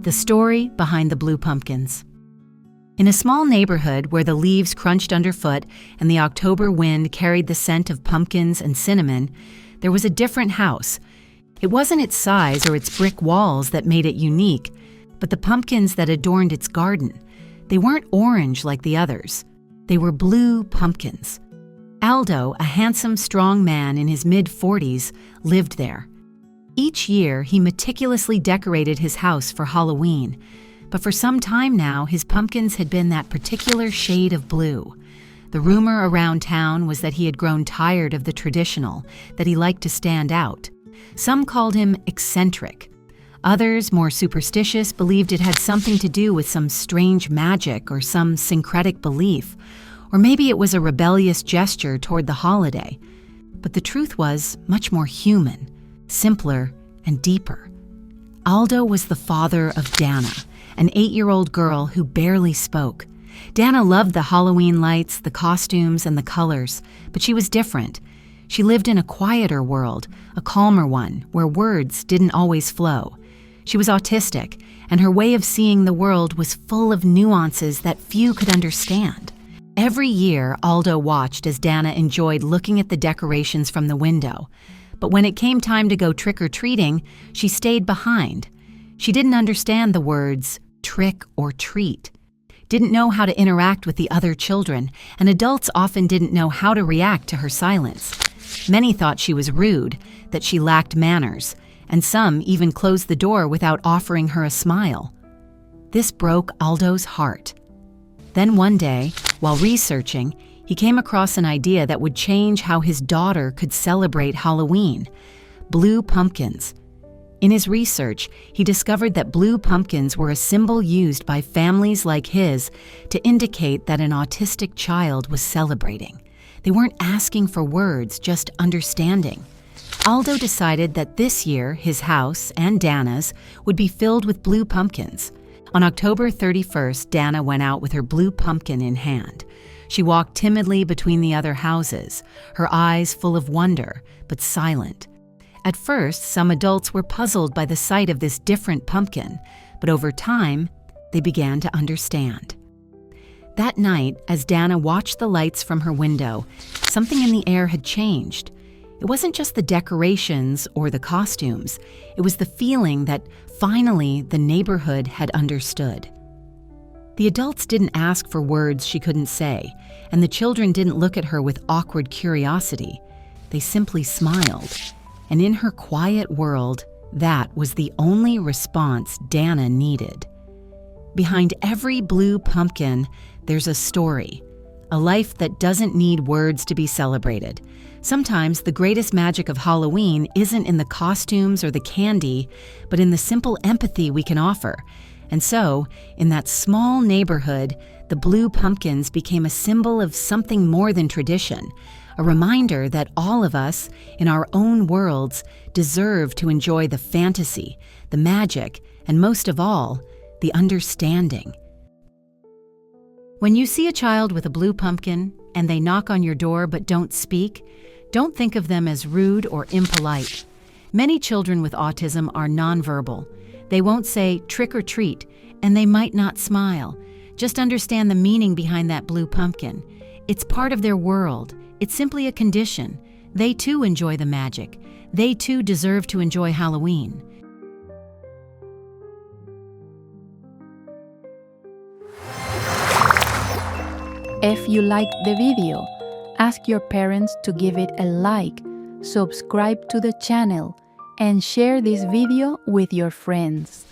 The story behind the blue pumpkins. In a small neighborhood where the leaves crunched underfoot and the October wind carried the scent of pumpkins and cinnamon, there was a different house. It wasn't its size or its brick walls that made it unique, but the pumpkins that adorned its garden. They weren't orange like the others. They were blue pumpkins. Aldo, a handsome, strong man in his mid-40s, lived there. Each year, he meticulously decorated his house for Halloween, but for some time now, his pumpkins had been that particular shade of blue. The rumor around town was that he had grown tired of the traditional, that he liked to stand out. Some called him eccentric. Others, more superstitious, believed it had something to do with some strange magic or some syncretic belief, or maybe it was a rebellious gesture toward the holiday. But the truth was much more human, simpler, and deeper. Aldo was the father of Dana, an 8-year-old girl who barely spoke. Dana loved the Halloween lights, the costumes, and the colors, but she was different. She lived in a quieter world, a calmer one, where words didn't always flow. She was autistic, and her way of seeing the world was full of nuances that few could understand. Every year, Aldo watched as Dana enjoyed looking at the decorations from the window. But when it came time to go trick-or-treating, she stayed behind. She didn't understand the words trick or treat, didn't know how to interact with the other children, and adults often didn't know how to react to her silence. Many thought she was rude, that she lacked manners, and some even closed the door without offering her a smile. This broke Aldo's heart. Then one day, while researching, he came across an idea that would change how his daughter could celebrate Halloween: blue pumpkins. In his research, he discovered that blue pumpkins were a symbol used by families like his to indicate that an autistic child was celebrating. They weren't asking for words, just understanding. Aldo decided that this year, his house and Dana's would be filled with blue pumpkins. On October 31st, Dana went out with her blue pumpkin in hand. She walked timidly between the other houses, her eyes full of wonder, but silent. At first, some adults were puzzled by the sight of this different pumpkin, but over time, they began to understand. That night, as Dana watched the lights from her window, something in the air had changed. It wasn't just the decorations or the costumes. It was the feeling that finally the neighborhood had understood. The adults didn't ask for words she couldn't say, and the children didn't look at her with awkward curiosity. They simply smiled. And in her quiet world, that was the only response Dana needed. Behind every blue pumpkin, there's a story, a life that doesn't need words to be celebrated. Sometimes the greatest magic of Halloween isn't in the costumes or the candy, but in the simple empathy we can offer. And so, in that small neighborhood, the blue pumpkins became a symbol of something more than tradition, a reminder that all of us, in our own worlds, deserve to enjoy the fantasy, the magic, and most of all, the understanding. When you see a child with a blue pumpkin and they knock on your door but don't speak, don't think of them as rude or impolite. Many children with autism are nonverbal. They won't say trick or treat, and they might not smile. Just understand the meaning behind that blue pumpkin. It's part of their world. It's simply a condition. They too enjoy the magic. They too deserve to enjoy Halloween. If you liked the video, ask your parents to give it a like, subscribe to the channel, and share this video with your friends.